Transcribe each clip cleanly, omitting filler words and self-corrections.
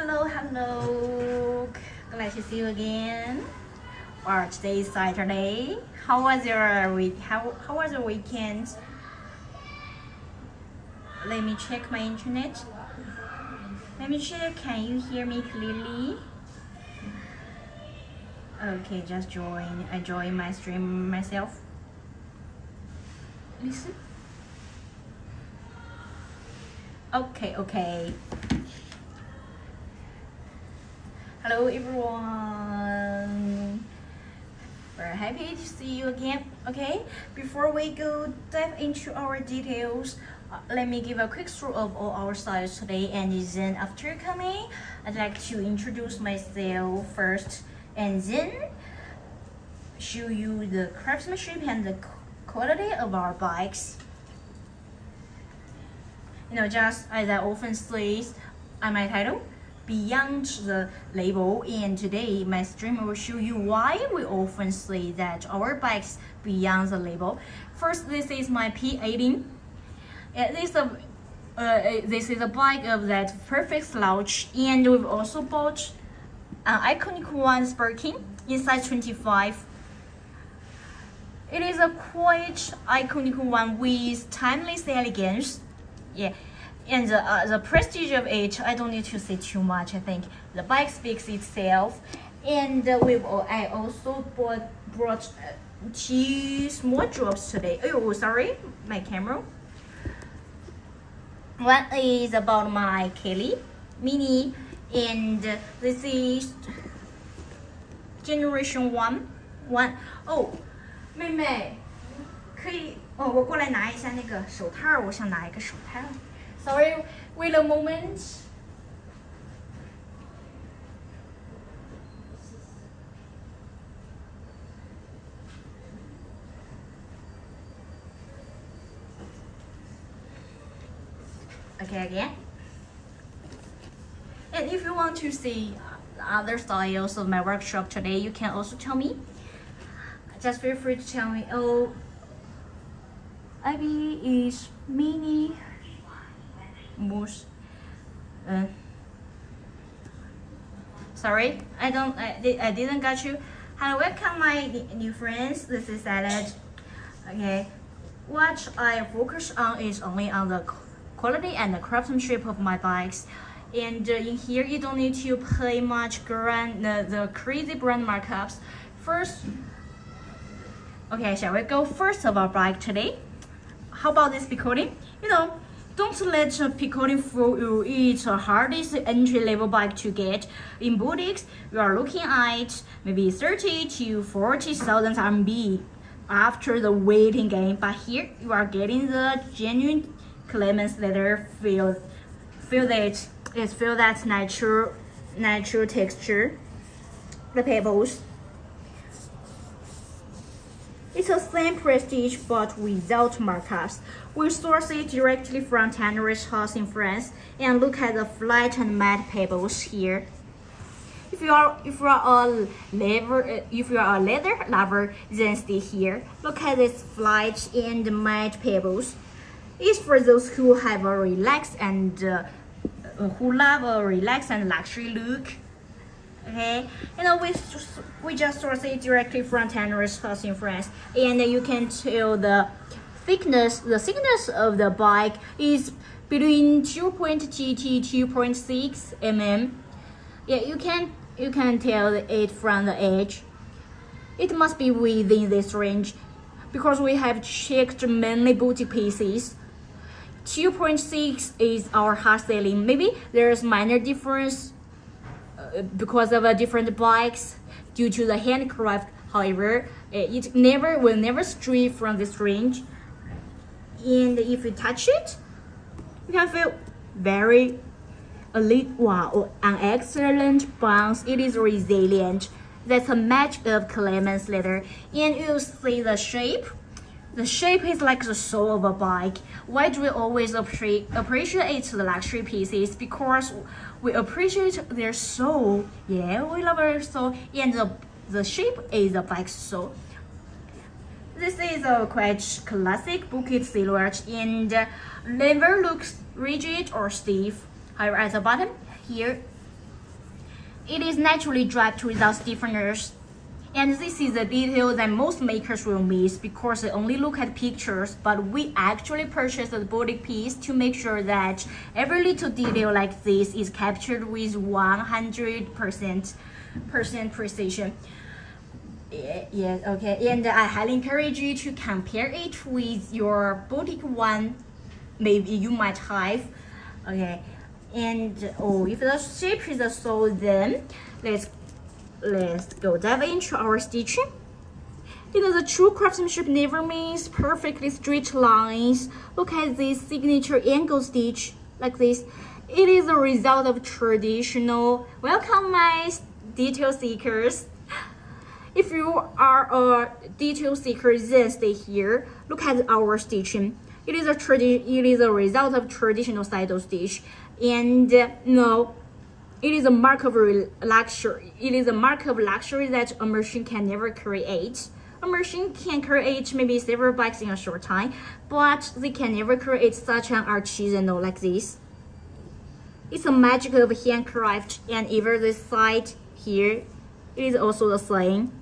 Hello. Glad to see you again. Well, today is Saturday. How was your week? How was your weekend? Let me check my internet. Let me check. Can you hear me clearly? Okay, just join. I join my stream myself. Listen. Okay. Hello everyone. We're happy to see you again. Okay, before we go dive into our details, let me give a quick tour of all our styles today, and then after coming, I'd like to introduce myself first and then show you the craftsmanship and the quality of our bikes. Just as I often say on my title, beyond the label, and today my stream will show you why we often say that our bikes beyond the label. First, this is my P18. This is a bike of that perfect slouch, and we've also bought an iconic one Birkin in size 25. It is a quite iconic one with timeless elegance. Yeah, and the prestige of it, I don't need to say too much. I think the bike speaks itself. And I also brought two small drops today. Oh, sorry, my camera. One is about my Kelly Mini, and this is Generation One. Oh， 妹妹，可以哦，我过来拿一下那个手套，我想拿一个手套。Sorry, wait a moment. Okay, again. And if you want to see other styles of my workshop today, you can also tell me. Just feel free to tell me. Oh, Ivy is mini moose. Sorry, I didn't got you. Hello, welcome my new friends. This is Salad. Okay, what I focus on is only on the quality and the craftsmanship of my bikes. And in here, you don't need to pay much the crazy brand markups. First, okay, shall we go first of our bike today? How about this picoting? Don't let picoting fool you. It's the hardest entry-level bike to get. In boutiques, you are looking at maybe 30 to 40,000 RMB after the waiting game. But here, you are getting the genuine Clemens leather feel that natural texture. The pebbles. It's the same prestige but without markups. We source it directly from Tanner's house in France, and look at the flat and matte pebbles here. If you are a leather lover, then stay here. Look at this flat and matte pebbles. It's for those who have a relaxed and who love a relaxed and luxury look. Okay, we just source it directly from Tanner's house in France, and you can tell the thickness of the bike is between 2.2 to 2.6 mm. Yeah, you can tell it from the edge. It must be within this range because we have checked mainly boutique pieces. 2.6 is our hard selling. Maybe there's minor difference because of different bikes due to the handcraft. However, it will never stray from this range. And if you touch it, you can feel very an excellent bounce. It is resilient. That's a match of Clemens leather. And you see the shape. The shape is like the soul of a bike. Why do we always appreciate the luxury pieces? Because we appreciate their soul. Yeah, we love their soul. And the shape is the bike's soul. This is a quite classic bucket silhouette and never looks rigid or stiff. However, at the bottom here, It is naturally draped without stiffeners. And this is a detail that most makers will miss because they only look at pictures, but we actually purchased the boutique piece to make sure that every little detail like this is captured with 100% precision. Yes, okay. And I highly encourage you to compare it with your boutique one. Maybe you might have. Okay. And if the shape is so, then let's go dive into our stitching. The true craftsmanship never means perfectly straight lines. Look at this signature angle stitch like this. It is a result of traditional. Welcome, my detail seekers. If you are a detail seeker, then stay here. Look at our stitching. It is a result of traditional saddle stitch, and no, it is a mark of luxury. It is a mark of luxury that a machine can never create. A machine can create maybe several bikes in a short time, but they can never create such an artisanal like this. It's a magic of handcraft, and even this side here, it is also the same.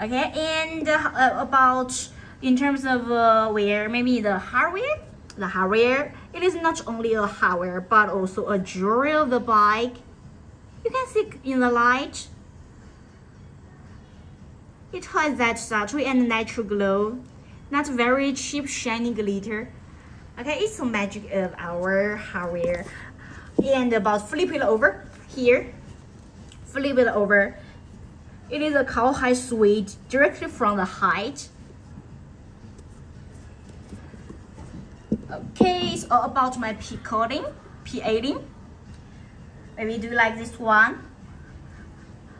Okay, and about in terms of wear, maybe the hardware, it is not only a hardware but also a jewelry of the bike. You can see in the light, it has that subtle and natural glow, not very cheap shiny glitter. Okay, it's the magic of our hardware. And about flip it over here, flip it over. It is a cowhide suede directly from the height. Okay, it's all about my P18. Maybe do you like this one?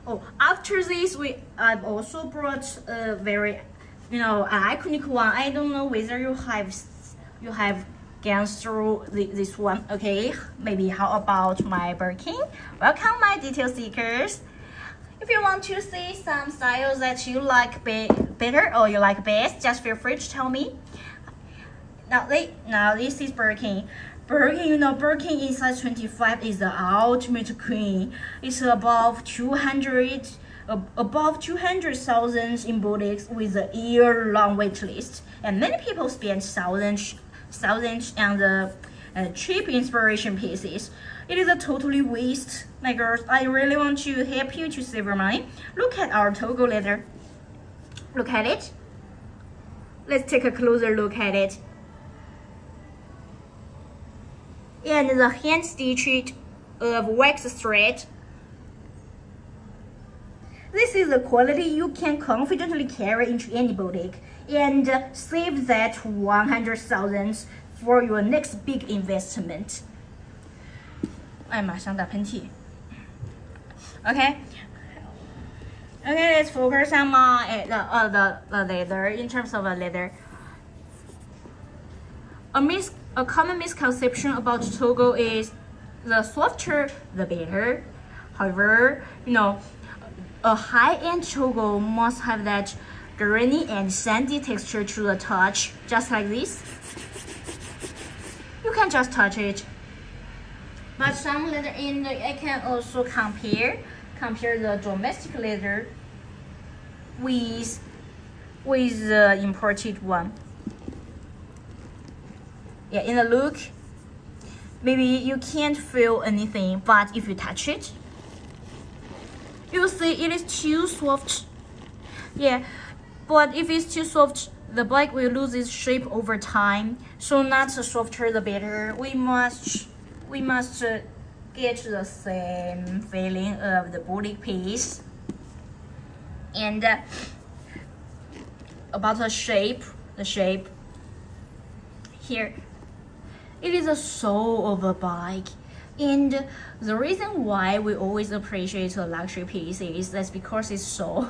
Oh, after this, I've also brought a very, an iconic one. I don't know whether you have gone through this one. Okay, maybe how about my Birkin? Welcome, my detail seekers. If you want to see some styles that you like better or you like best, just feel free to tell me. Now this is Birkin. Birkin in size 25 is the ultimate queen. It's above 200,000 in boutiques with a year-long wait list, and many people spend thousands on the cheap inspiration pieces. It is a totally waste. My girls, I really want to help you to save your money. Look at our Togo leather. Look at it. Let's take a closer look at it. And the hand stitched of wax thread. This is the quality you can confidently carry into any boutique and save that 100,000 for your next big investment. 哎妈，想打喷嚏。Okay, let's focus on the leather. In terms of the leather, a common misconception about Togo is the softer the better. However, a high-end Togo must have that grainy and sandy texture to the touch, just like this. You can just touch it. But some leather I can also compare the domestic leather with the imported one. Yeah, in the look, maybe you can't feel anything, but if you touch it, you'll see it is too soft. Yeah, but if it's too soft, the bike will lose its shape over time. So not the softer the better. We must get the same feeling of the boutique piece. And about the shape here, it is a soul of a bike. And the reason why we always appreciate a luxury piece is that's because it's so.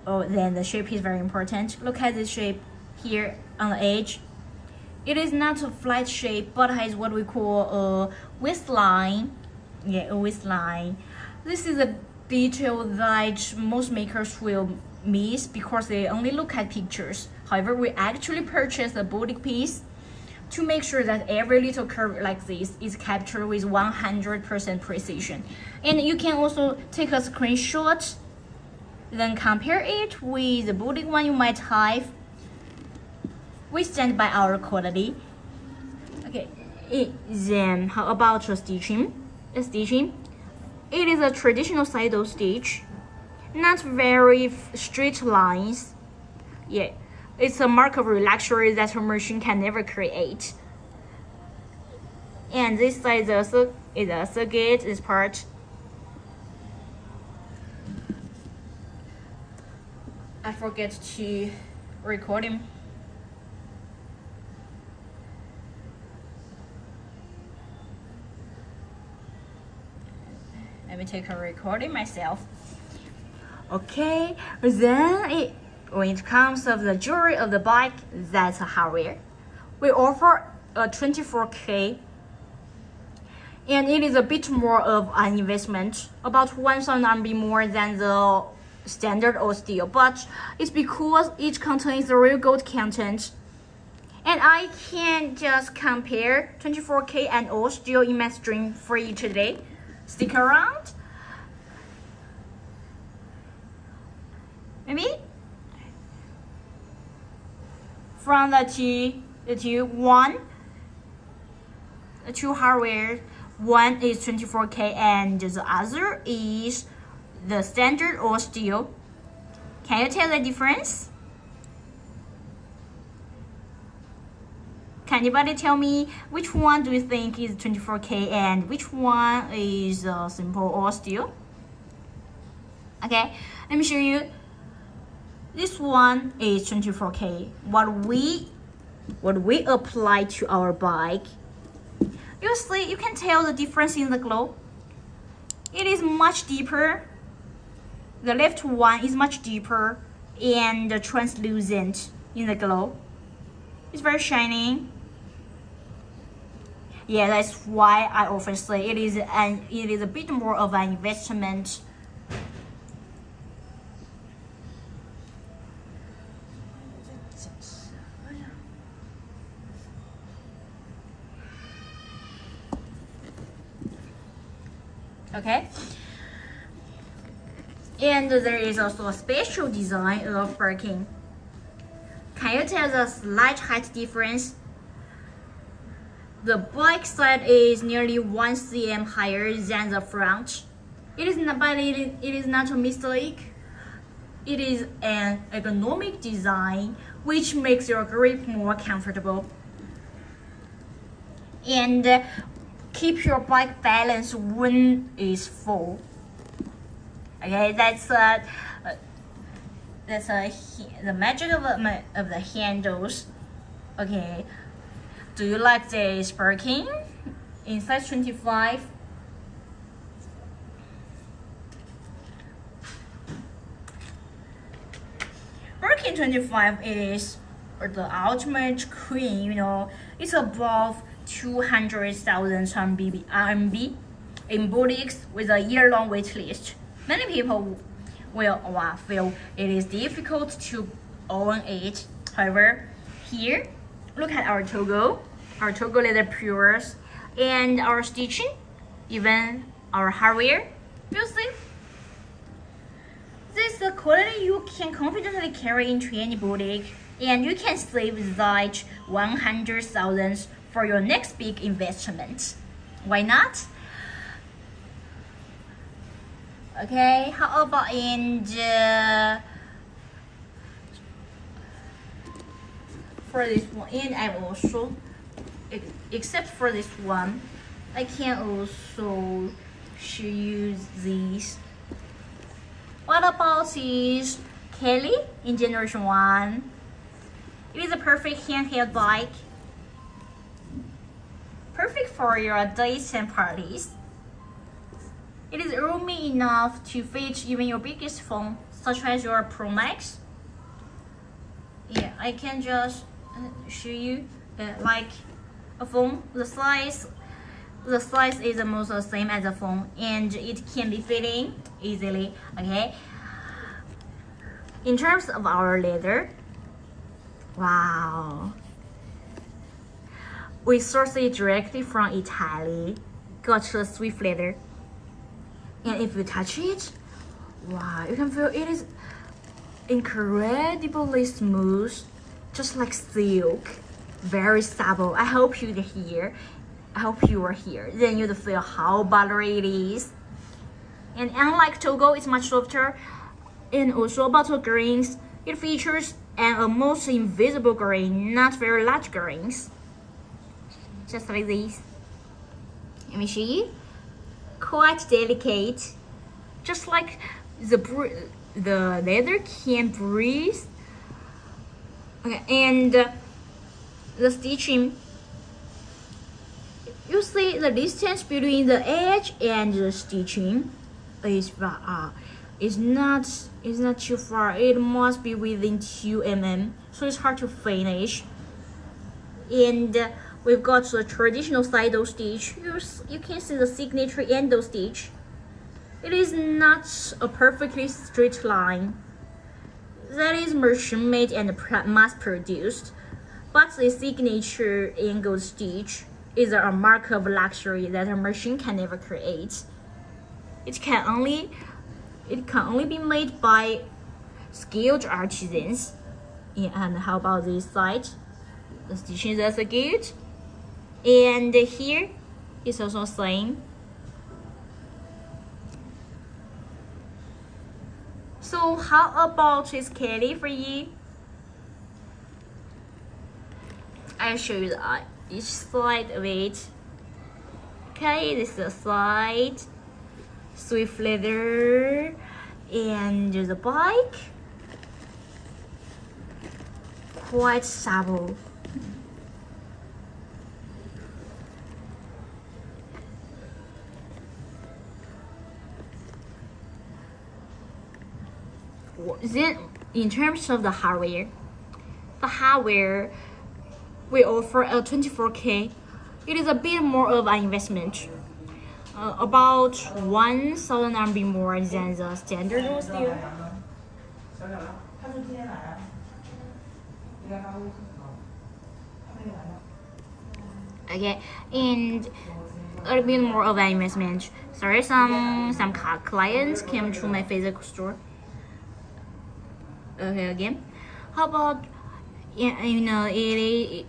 Then the shape is very important. Look at this shape here on the edge. It is not a flat shape, but has what we call a waistline. Yeah, a waistline. This is a detail that most makers will miss because they only look at pictures. However, we actually purchased a boutique piece to make sure that every little curve like this is captured with 100% precision. And you can also take a screenshot, then compare it with the boutique one you might have. We stand by our quality. Okay, then how about stitching? It is a traditional saddle stitch, not very straight lines. Yeah, it's a mark of luxury that a machine can never create. And this side also is a circuit, this part. I forget to record him. Let me take a recording myself. Okay, then when it comes to the jewelry of the bike, that's hardware. We offer a 24K, and it is a bit more of an investment, about 1,000 RMB more than the standard old steel, but it's because it contains the real gold content. And I can just compare 24K and old steel in my stream for you today. Stick around. Maybe from the two hardware, one is 24K and the other is the standard or steel. Can you tell the difference? Can anybody tell me which one do you think is 24K and which one is simple or steel? Okay, let me show you. This one is 24K. What we apply to our bike, you see, you can tell the difference in the glow. It is much deeper. The left one is much deeper and translucent in the glow. It's very shining. Yeah, that's why I often say it is a bit more of an investment. Okay, and there is also a special design of Birkin. Can you tell the slight height difference? The back side is nearly 1 cm higher than the front. It is not a mistake. It is an ergonomic design which makes your grip more comfortable and keep your bike balance when it's full. Okay, that's the magic of the handles. Okay, do you like this Birkin in size 25? Birkin 25 is the ultimate queen. You know, it's above 200,000 RMB in boutiques with a year-long wait list. Many people will feel it is difficult to own it. However, here, look at our Togo leather pures, and our stitching, even our hardware. You see, this is the quality you can confidently carry into any boutique, and you can save that 100,000 for your next big investment. Why not? Okay, how about in the for this one? And I also, except for this one, I can also show you these. What about this Kelly in Generation 1? It is a perfect handheld bike. Perfect for your dates and parties. It is roomy enough to fit even your biggest phone, such as your Pro Max. Yeah, I can just show you like a phone. The size is almost the same as a phone, and it can be fitting easily. Okay. In terms of our leather, wow. We source it directly from Italy. Got a swift leather. And if you touch it, wow, you can feel it is incredibly smooth, just like silk. Very supple. I hope you're here. I hope you are here. Then you'll feel how buttery it is. And unlike Togo, it's much softer. And also about the grains, it features an almost invisible grain, not very large grains. Just like this. Let me show you. Quite delicate. Just like the leather can breathe. Okay, and the stitching. You see the distance between the edge and the stitching is not too far. It must be within 2 mm, so it's hard to finish. And we've got the traditional side stitch. You can see the signature end stitch. It is not a perfectly straight line. That is machine made and mass produced. But the signature angled stitch is a mark of luxury that a machine can never create. It can only be made by skilled artisans. Yeah, and how about this side? The stitching is good. And here is also the same. So how about this Kelly for you? I'll show you each side of it. Okay, this is the side, swift leather, and the bike. Quite supple. Then, in terms of the hardware, we offer a 24K. It is a bit more of an investment, about 1,000 RMB more than the standard one still. Okay, and a little bit more of an investment. Sorry, some clients came to my physical store. Okay, again, how about it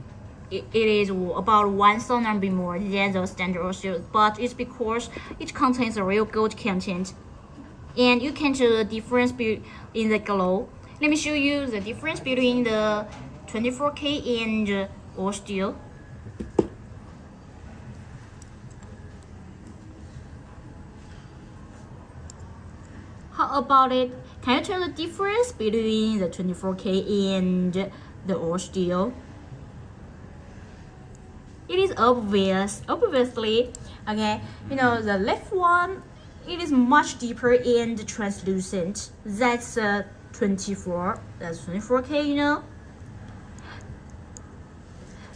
is about 1,000 RMB more than the standard steel, but it's because it contains a real gold content, and you can see the difference in the glow. Let me show you the difference between the 24K and all steel. How about it? Can you tell the difference between the 24K and the all steel? It is obviously, okay, the left one, it is much deeper and translucent. That's 24K,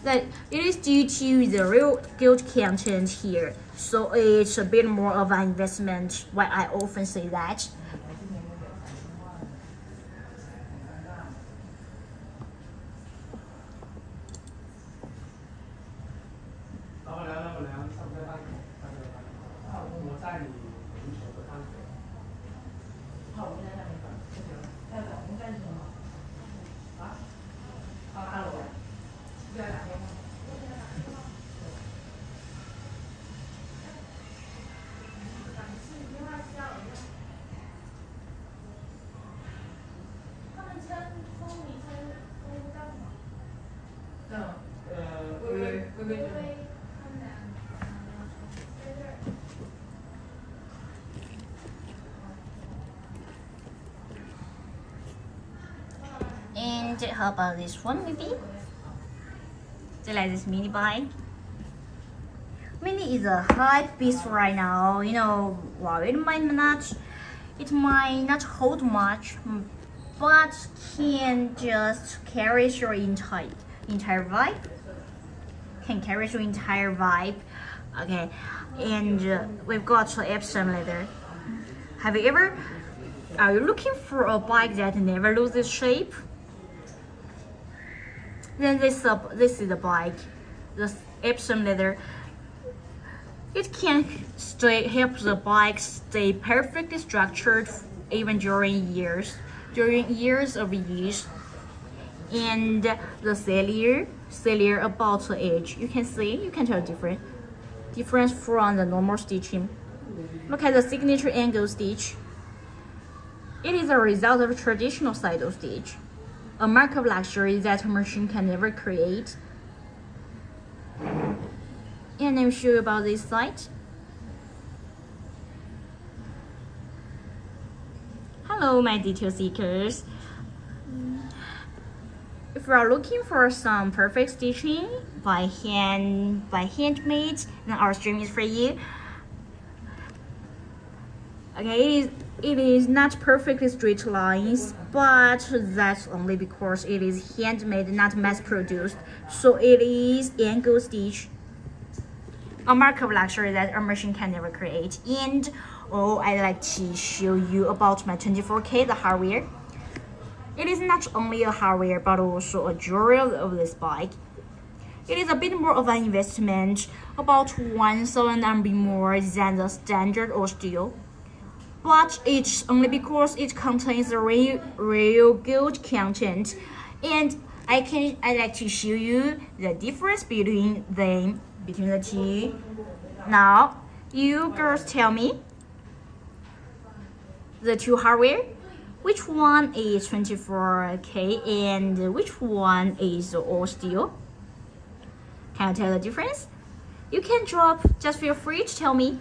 That it is due to the real gold content here. So it's a bit more of an investment, why I often say that. And how about this one, maybe? Do you like this mini bike? Mini is a hype beast right now. Wow, it might not hold much, but can just carry your entire vibe. Can carry your entire vibe. Okay, and we've got Epsom leather. Are you looking for a bike that never loses shape? Then this is the bike. Epsom leather. It can help the bike stay perfectly structured even during years of use. And the cellular about the edge, you can tell difference from the normal stitching. Look at the signature angle stitch. It is a result of traditional saddle stitch, a mark of luxury that a machine can never create. And I'll show you about this side. Hello, my detail seekers. If you are looking for some perfect stitching by handmade, then our stream is for you. Okay, it is not perfectly straight lines, but that's only because it is handmade, not mass-produced. So it is angle stitch, a mark of luxury that a machine can never create. And I'd like to show you about my 24K, the hardware. It is not only a hardware, but also a jewelry of this bike. It is a bit more of an investment, about 1,000 RMB more than the standard or steel. But it's only because it contains the real gold content, and I'd like to show you the difference between the two. Now, you girls tell me the two hardware. Which one is 24K and which one is all steel? Can you tell the difference? You can drop. Just feel free to tell me.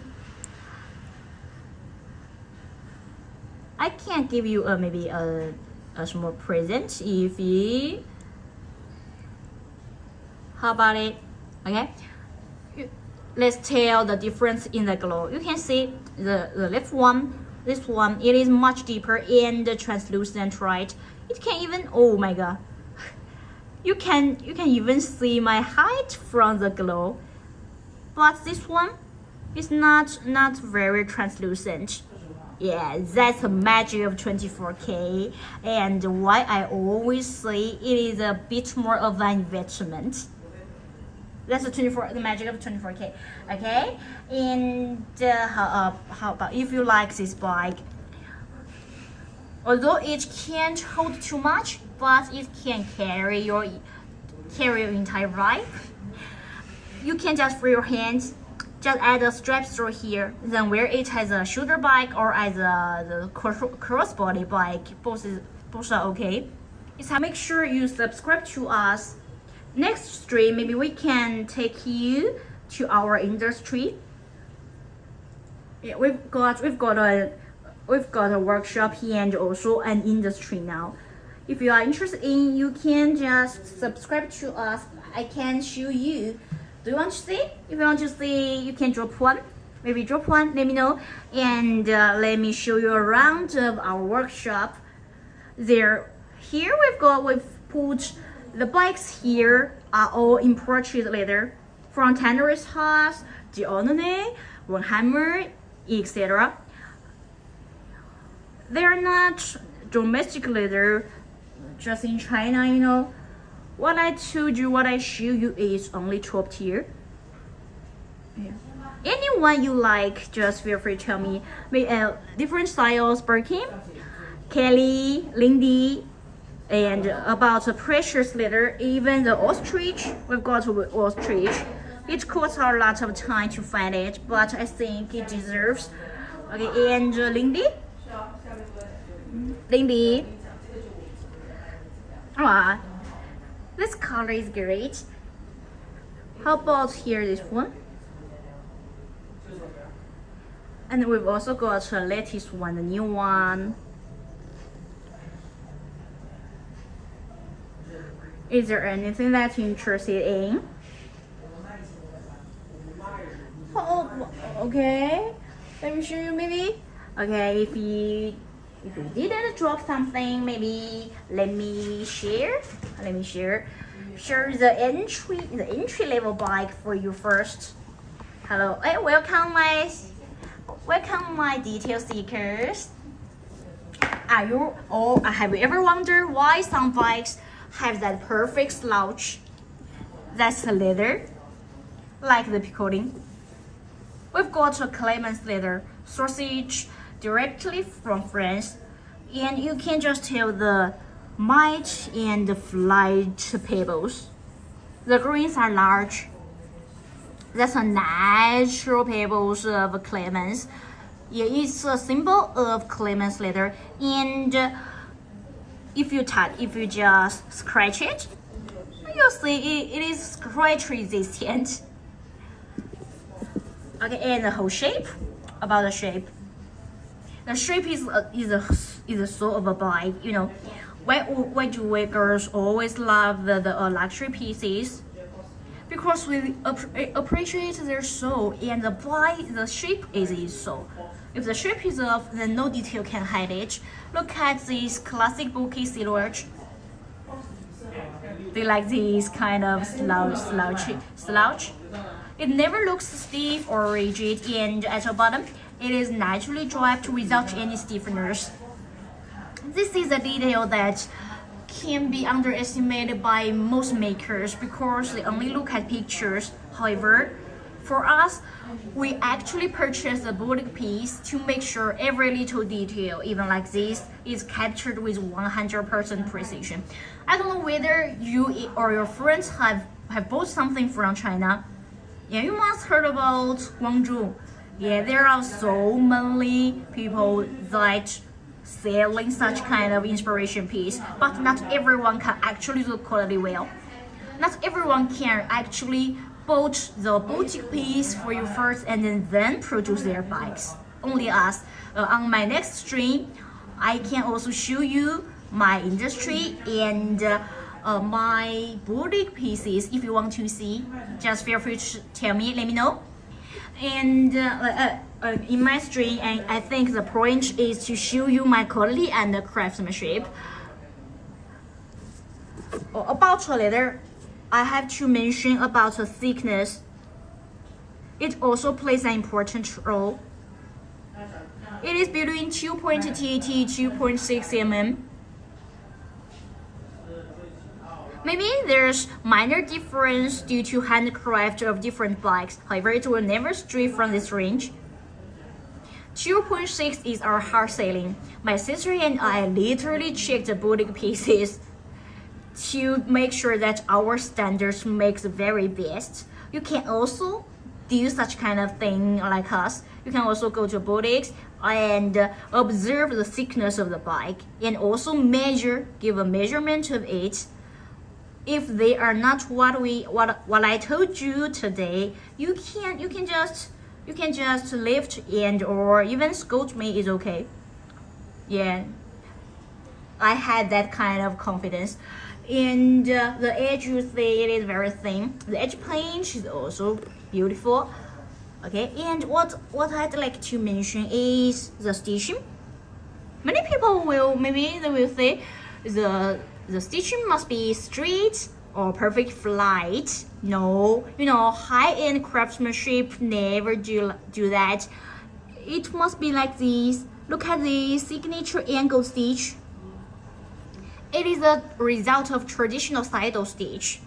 I can give you maybe a small present if you. How about it? Okay. Let's tell the difference in the glow. You can see the left one. This one, it is much deeper and translucent, right? It can even, oh my god, you can even see my height from the glow. But this one is not very translucent. Yeah, that's the magic of 24K, and why I always say it is a bit more of an investment. That's the magic of 24K. Okay, and how about if you like this bike? Although it can't hold too much, but it can carry your entire bike. You can just free your hands. Just add a strap through here, then wear it as a shoulder bike or as the crossbody bike. Both are okay. Make sure you subscribe to us. Next stream, maybe we can take you to our industry. Yeah, we've got a workshop here and also an industry now. If you are interested in, you can just subscribe to us. I can show you. Do you want to see? If you want to see, you can drop one. Maybe drop one, let me know. And let me show you around of our workshop. Here we've put the bikes here are all imported leather from Tanner's House, Dionne, Hammer, etc. They are not domestic leather, just in China, you know. What I told you, what I show you is only top tier. Yeah. Anyone you like, just feel free to tell me. Different styles, Birkin, Kelly, Lindy, and about the precious leather, even the ostrich. We've got ostrich. It costs a lot of time to find it, but I think it deserves. Okay, and Lindy. Alright. This color is great. How about here, this one? And we've also got the latest one, the new one. Is there anything that you're interested in? Oh, okay. Let me show you maybe. Okay, if you didn't drop something, maybe let me share the entry level bike for you first. Hello, hey, welcome my detail seekers. Have you ever wondered why some bikes have that perfect slouch? That's the leather. like the picoting. We've got a clemens leather sausage directly from France, and you can just tell the might and the flight pebbles. The grains are large. That's a natural pebbles of clemens. Yeah, it's a symbol of clemens leather, and if you just scratch it, you'll see it is scratch resistant. Okay, and the whole shape. About the shape, the shape is a sort of a bike. You know, why do we girls always love the luxury pieces? Because we appreciate their soul, and the shape is its soul. If the shape is off, then no detail can hide it. Look at this classic bulky silhouette. They like this kind of slouch. It never looks stiff or rigid, and at the bottom, it is naturally draped without any stiffeners. This is a detail that can be underestimated by most makers because they only look at pictures. However, for us, we actually purchase a boutique piece to make sure every little detail, even like this, is captured with 100% precision. I don't know whether you or your friends have bought something from China. Yeah, you must heard about Guangzhou. Yeah, there are so many people that selling such kind of inspiration piece, but not everyone can actually do quality well. Not everyone can actually bought the boutique piece for you first and then produce their bikes. Only us. On my next stream, I can also show you my industry and my boutique pieces. If you want to see, just feel free to tell me, let me know. And in my stream, I think the point is to show you my quality and the craftsmanship. About the leather, I have to mention about the thickness. It also plays an important role. It is between 2.8 to 2.6 mm. Maybe there's minor difference due to handcraft of different bikes. However, it will never stray from this range. 2.6 is our hard selling. My sister and I literally checked the boutique pieces to make sure that our standards makes the very best. You can also do such kind of thing like us. You can also go to boutiques and observe the thickness of the bike and also give a measurement of it. If they are not what I told you today, you can just lift and or even scold me is okay. Yeah, I had that kind of confidence. And the edge, you see, it is very thin. The edge plane is also beautiful. Okay, and what I'd like to mention is the stitching. Many people will say the stitching must be straight or perfect flight. No, high-end craftsmanship never do that. It must be like this. Look at the signature angle stitch. It is a result of traditional saddle stitch,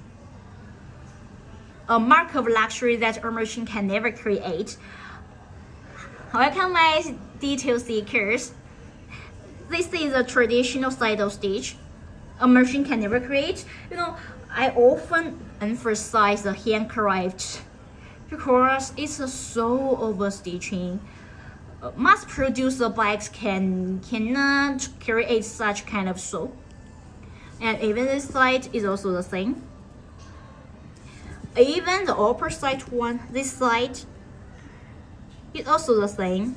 a mark of luxury that a machine can never create. Welcome, my detail seekers. This is a traditional saddle stitch a machine can never create. I often emphasize the handcraft because it's a soul of stitching. Mass-produced bikes cannot create such kind of soul. And even this side is also the same. Even the upper side one, this side, is also the same.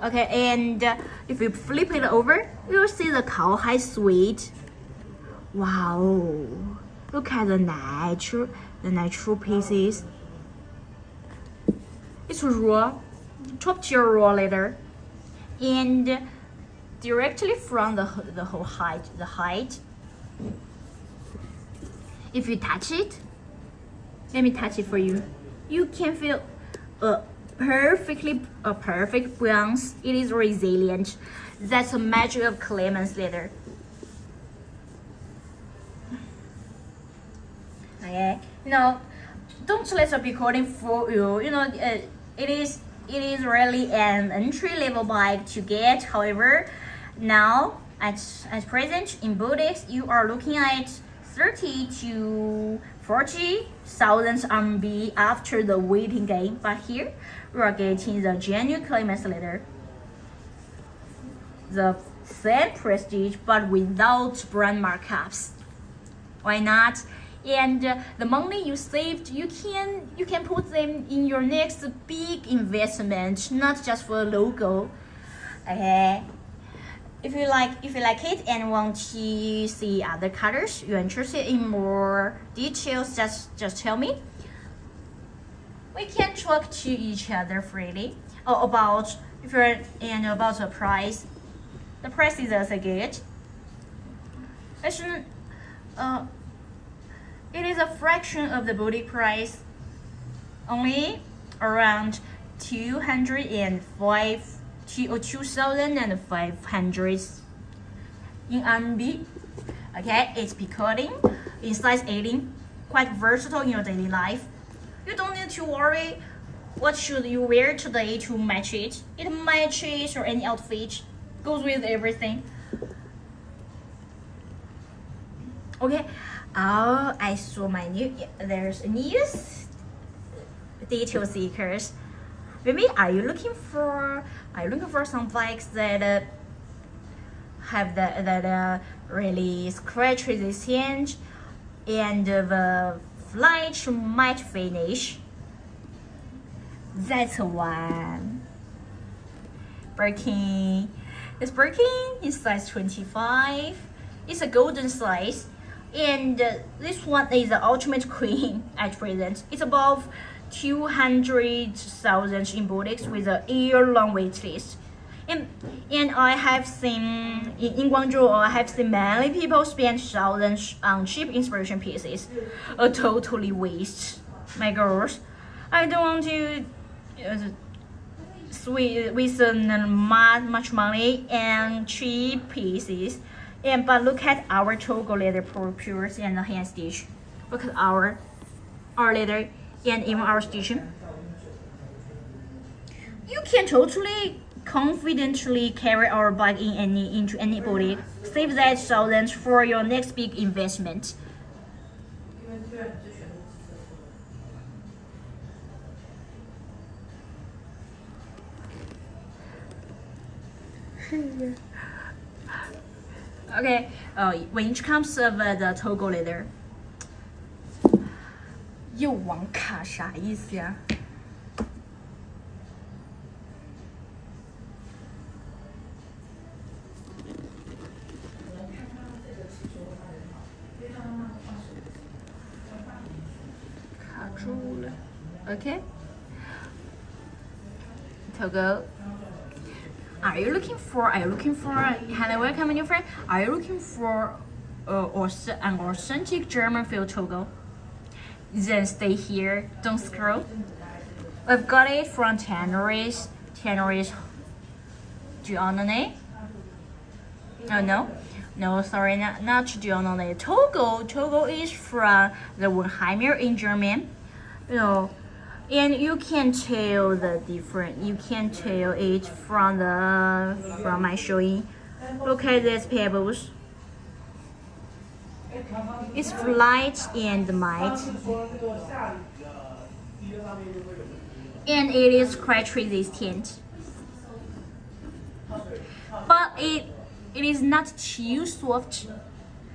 Okay, and if you flip it over, you'll see the cowhide suede. Wow, look at the natural pieces. It's raw, top tier raw leather, and directly from the whole height. If you touch it, let me touch it for you. You can feel a perfect bounce. It is resilient. That's the magic of clemens leather. Okay, don't let the recording fool you. It is really an entry-level bike to get. However, now at present in boutiques you are looking at 30 to 40,000 RMB after the waiting game. But here we are getting the genuine claimants letter, the same prestige but without brand markups. Why not? And the money you saved, you can put them in your next big investment, not just for a logo. Okay. If you like it and want to see other colors, you're interested in more details, just tell me. We can talk to each other freely. About the price. The price is also good. Actually, it is a fraction of the boutique price, only around 205 or 2,500 in RMB. Okay, it's picoting in size 18, quite versatile in your daily life. You don't need to worry what should you wear today to match it. It matches or any outfit, goes with everything. Okay. Oh, I saw there's news detail seekers. Maybe are you looking for some bikes that have that really scratch resistant and the flight matte finish? That's one. Birkin. This Birkin is size 25. It's a golden size. And this one is the ultimate queen at present. It's above 200,000 in boutiques with a year-long wait list. And I have seen in Guangzhou, I have seen many people spend thousands on cheap inspiration pieces. A totally waste. My girls, I don't want to waste much money and cheap pieces. But look at our Togo leather pures and hand stitch. Look at our leather and even our stitching. You can totally confidently carry our bike into any boutique. Save that thousands for your next big investment. Okay, when it comes to the Togo leather, 又网卡啥意思呀？卡住了。Okay. Togo. Are you looking for? Hello, welcome, new friend. Are you looking for an authentic German feel Togo? Then stay here. Don't scroll. We've got it from Tenerife. Giannone. Oh no, sorry, not Giannone. Togo is from the Weinheimer in German. And you can tell the difference. You can tell it from my showing. Look at these pebbles. It's light and matte, and it is scratch resistant. But it is not too soft.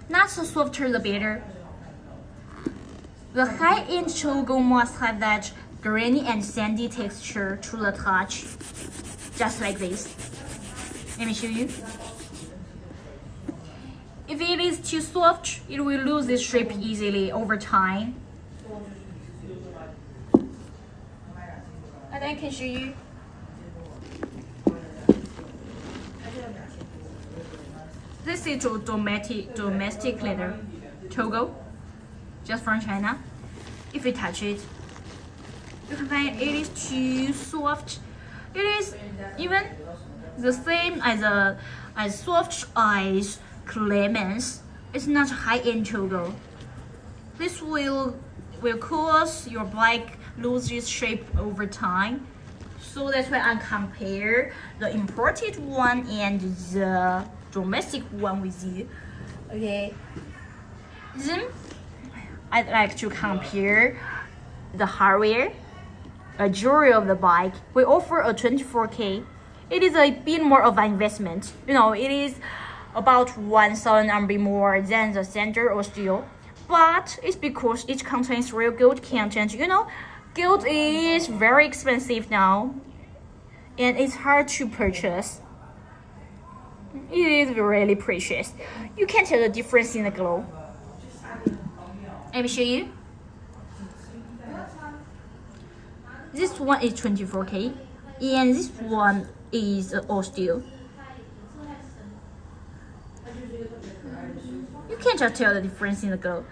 Not so softer the better. The high-end Togo must have that grainy and sandy texture to the touch, just like this. Let me show you. If it is too soft, it will lose its shape easily over time. And I can show you. This is domestic leather, Togo, just from China. If you touch it, you can find it is too soft. It is even the same as soft as Clemens. It's not high-end Togo. This will will cause your bike loses shape over time. So that's why I compare the imported one and the domestic one with you. Okay. Then I'd like to compare the hardware, a jewelry of the bike. We offer a 24K. It is a bit more of an investment. It is about 1,000 RMB more than the center or steel. But it's because it contains real gold content. Gold is very expensive now. And it's hard to purchase. It is really precious. You can tell the difference in the glow. Let me show you. This one is 24K, and this one is all steel. You can just tell the difference in the glow.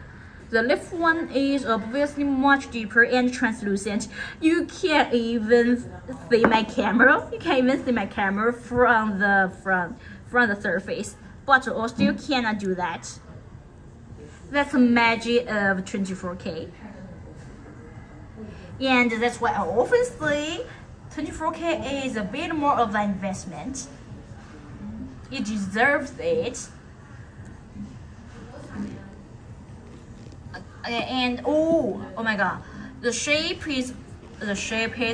The left one is obviously much deeper and translucent. You can't even see my camera. You can't even see my camera from the surface. But all steel cannot do that. That's the magic of 24K. And that's why I often say 24K is a bit more of an investment. It deserves it. And oh my god, the shape is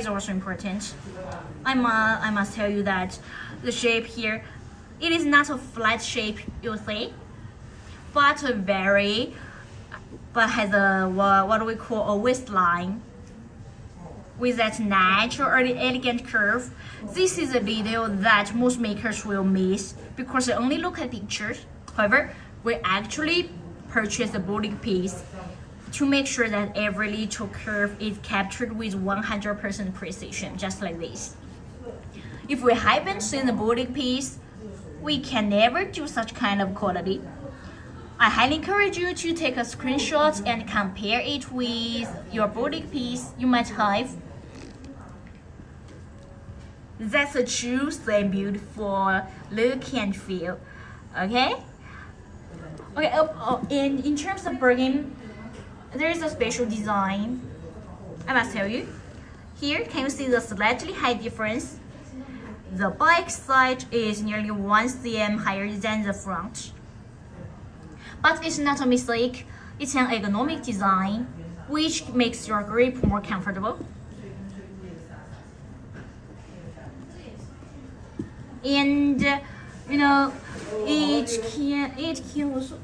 also important. I must tell you that the shape here, it is not a flat shape, you see, but has a what we call a waistline with that natural or elegant curve. This is a detail that most makers will miss because they only look at pictures. However, we actually purchase a body piece to make sure that every little curve is captured with 100% precision, just like this. If we haven't seen the body piece, we can never do such kind of quality. I highly encourage you to take a screenshot and compare it with your body piece you might have. That's a true and beautiful look and feel. Okay? In terms of bargain, there is a special design. I must tell you. Here, can you see the slightly high difference? The bike side is nearly 1 cm higher than the front. But it's not a mistake. It's an ergonomic design, which makes your grip more comfortable. And it can also.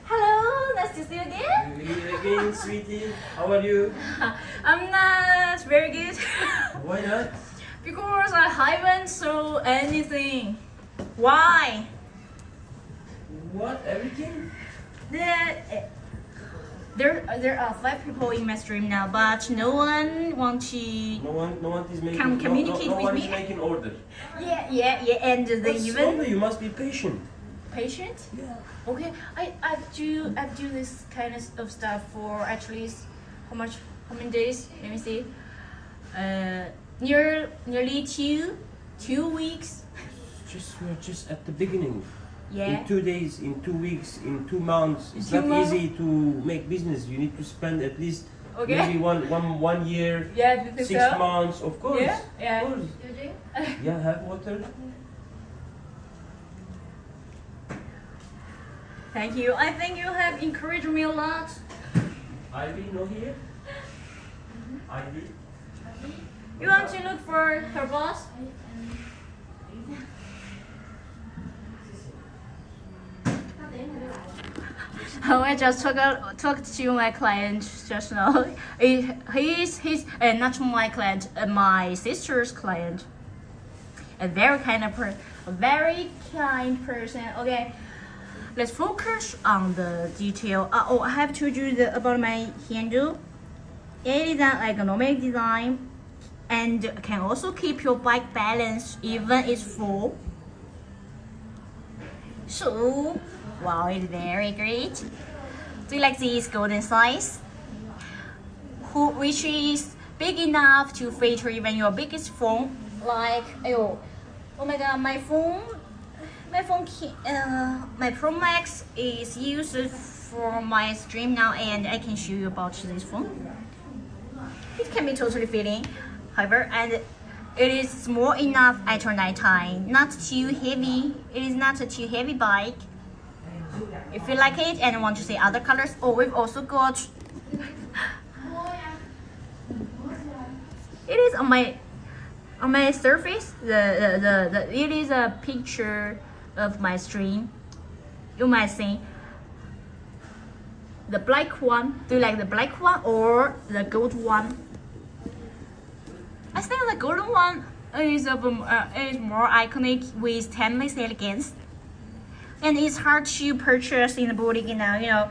Hello, nice to see you again. Me again, sweetie. How are you? I'm not very good. Why not? Because I haven't saw anything. Why? What? Everything? There are 5 people in my stream now, but no one wants to. No one is making. Communicate no with one me. is making order. Yeah, and they But even slowly, you must be patient. patient. Yeah. Okay, I do this kind of stuff for at least how many days? Let me see. Nearly two weeks. We're just at the beginning. Yeah. In 2 days, in 2 weeks, in 2 months. It's 2 not months? easy to make business. You need to spend at least Okay. maybe one year, Yeah, you think 6 so? months. Of course. Yeah. Of course. Yeah, have water. Thank you. I think you have encouraged me a lot. Ivy, no here. Ivy. You want to look for her boss? Oh, I just talked to my client just now. He's not my client, my sister's client. A very kind person. Okay, let's focus on the detail. I have told you about my handle. It is an ergonomic design and can also keep your bike balanced even it's full. So, wow, it's very great. Do you like this golden size? Which is big enough to fit even your biggest phone. Like, oh my god, my Pro Max is used for my stream now, and I can show you about this phone. It can be totally fitting, however, and it is small enough at night time, not too heavy. It is not a too heavy bike. If you like it and want to see other colors, we've also got. It is on my surface. It is a picture of my stream. You might see the black one. Do you like the black one or the gold one? I think the golden one is more iconic with timeless elegance, and it's hard to purchase in the boutique now. You know,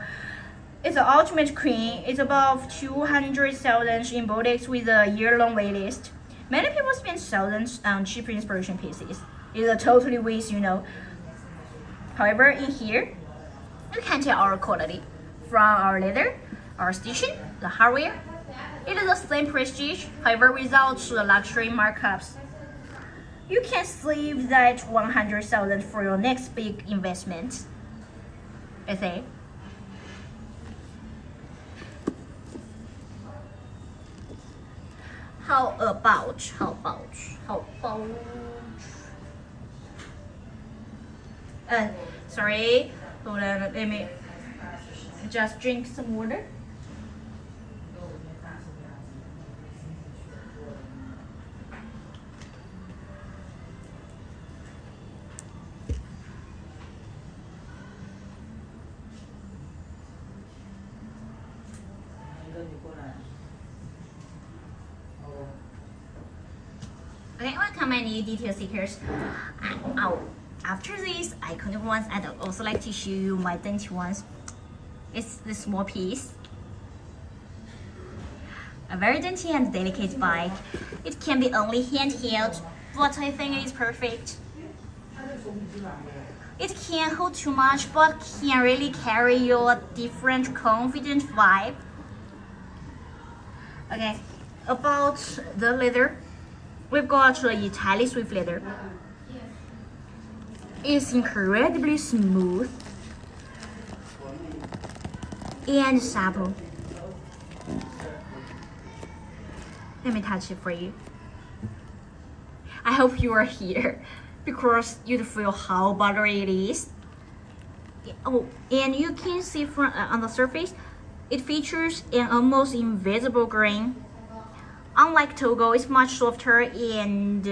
it's the ultimate queen. It's above 200,000 in boutiques with a year-long waitlist. Many people spend thousands on cheap inspiration pieces. It's a totally waste, you know. However, in here, you can tell our quality from our leather, our stitching, the hardware. It is the same prestige, however, without the luxury markups. You can save that 100,000 for your next big investment, I say. How about? Sorry, hold on, let me just drink some water. Okay, welcome my new detail seekers. After this iconic ones, I'd also like to show you my dainty ones. It's the small piece. A very dainty and delicate bike. It can be only handheld, but I think it is perfect. It can't hold too much, but can really carry your different confident vibe. Okay, about the leather. We've got the Italian Swift leather. It's incredibly smooth and supple. Let me touch it for you. I hope you are here because you'd feel how buttery it is. Oh, and you can see from on the surface, it features an almost invisible grain. Unlike Togo, it's much softer and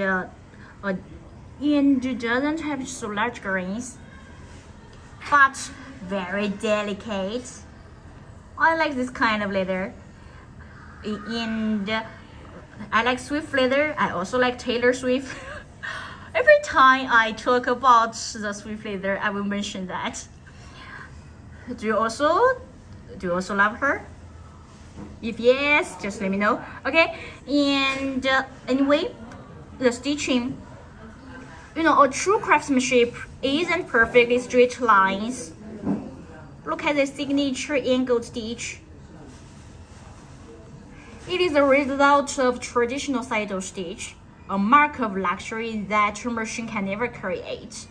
doesn't have so large grains, but very delicate. I like this kind of leather, and I like Swift leather. I also like Taylor Swift. Every time I talk about the Swift leather, I will mention that. Do you also love her? If yes, just let me know. Okay, and anyway, the stitching. You know, a true craftsmanship isn't perfectly straight lines. Look at the signature angled stitch. It is a result of traditional saddle stitch, a mark of luxury that your machine can never create.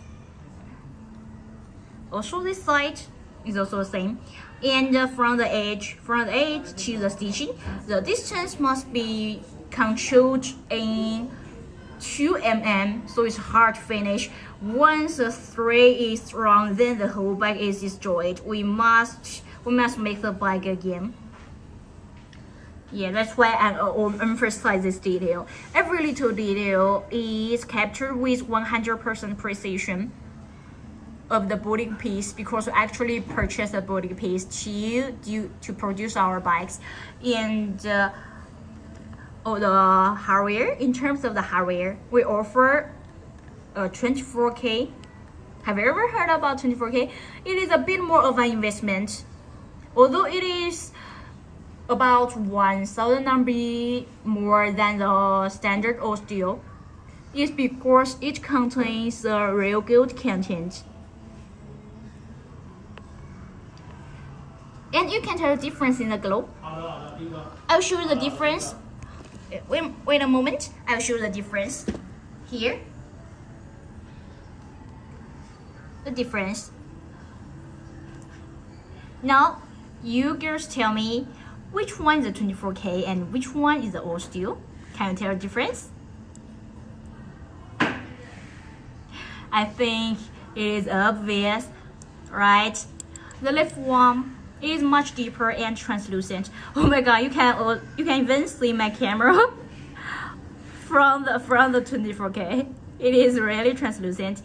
Also, this side is also the same. And from the edge to the stitching, the distance must be controlled in 2 mm, so it's hard to finish. Once the thread is wrong, then the whole bag is destroyed. We must make the bag again. Yeah, that's why I emphasize this detail. Every little detail is captured with 100% precision of the boutique piece, because we actually purchased a boutique piece to produce our bikes. And the hardware, in terms of the hardware, we offer 24K. Have you ever heard about 24K? It is a bit more of an investment, although it is about 1,000 RMB more than the standard old steel. It's because it contains the real gold content. And you can tell the difference in the glow. I'll show you the difference. Wait a moment. I'll show you the difference. Here. The difference. Now, you girls tell me which one is the 24K and which one is the old steel. Can you tell the difference? I think it is obvious, right? The left one is much deeper and translucent. Oh my god, you can even see my camera from the 24K. It is really translucent.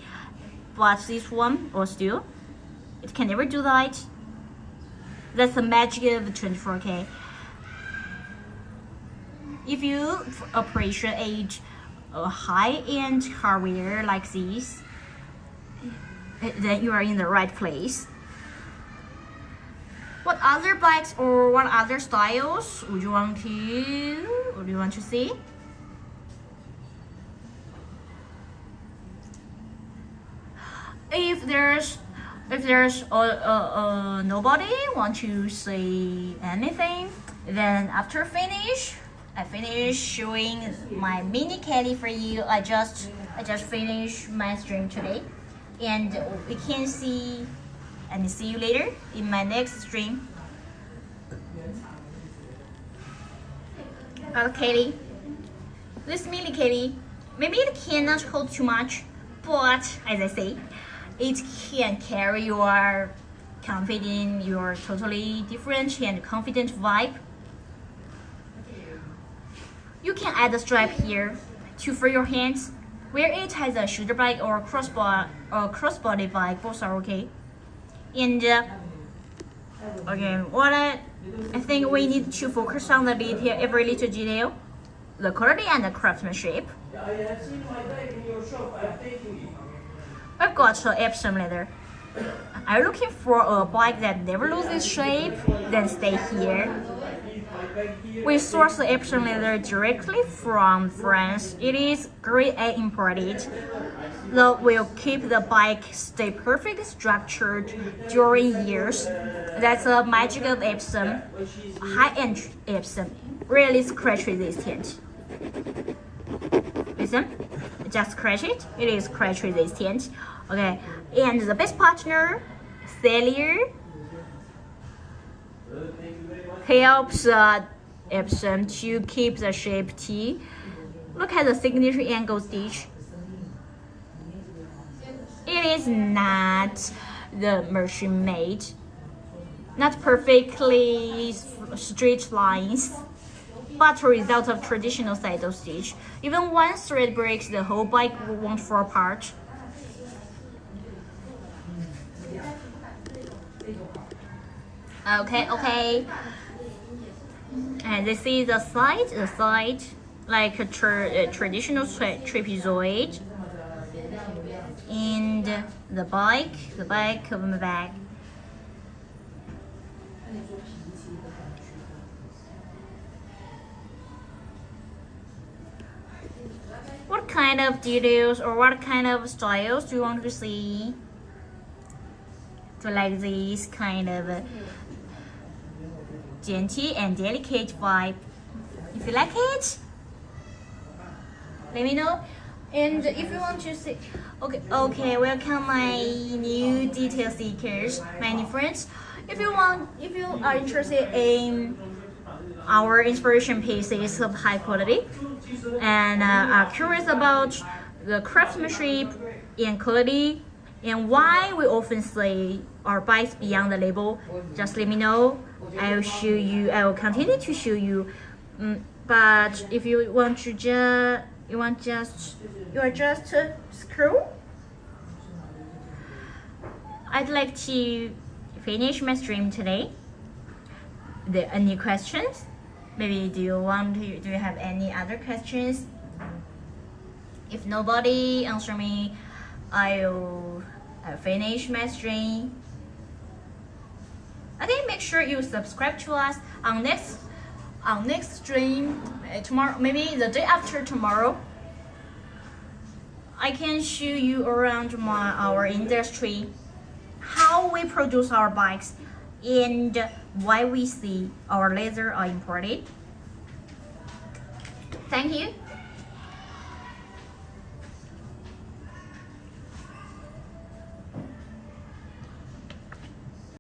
But this one, or still, it can never do that. That's the magic of the 24K. If you appreciate a high-end hardware like this, then you are in the right place. What other bikes or what other styles would you want to see? If there's nobody want to say anything, then after I finish showing my mini caddy for you. I just finished my stream today, and we can see you later in my next stream. Caddy, this mini caddy, maybe it cannot hold too much, but as I say, it can carry your confident, your totally different and confident vibe. You can add a strap here for your hands, where it has a shoulder bag or crossbody bag, both are okay. And what I think we need to focus on the detail, every little detail, the quality and the craftsmanship. I have seen my bag in your shop. I'm taking it. I've got an Epsom leather. Are you looking for a bike that never loses shape? Then stay here. We source the Epsom leather directly from France. It is grade A imported. That will keep the bike stay perfectly structured during years. That's the magic of Epsom. High-end Epsom, really scratch resistant. Listen, just scratch it. It is scratch resistant. Okay, and the best partner, Cellier, helps Epsom to keep the shape T. Look at the signature angle stitch. It is not the machine made, not perfectly straight lines, but a result of traditional saddle stitch. Even one thread breaks, the whole bike won't fall apart. Okay. And this is the side, like a traditional trapezoid. And the bike of my bag. What kind of details or what kind of styles do you want to see? To like this kind of gentle and delicate vibe. If you like it, let me know. And if you want to see, okay, welcome my new detail seekers, my new friends. If you are interested in our inspiration pieces of high quality and are curious about the craftsmanship and quality and why we often say our bikes beyond the label, just let me know. I will continue to show you. But if you want to you are just scroll. I'd like to finish my stream today. Any questions? Maybe do you have any other questions? If nobody answer me, I'll finish my stream. Okay, make sure you subscribe to us on next stream tomorrow, maybe the day after tomorrow. I can show you around our industry, how we produce our bikes, and why we see our leather are imported. Thank you.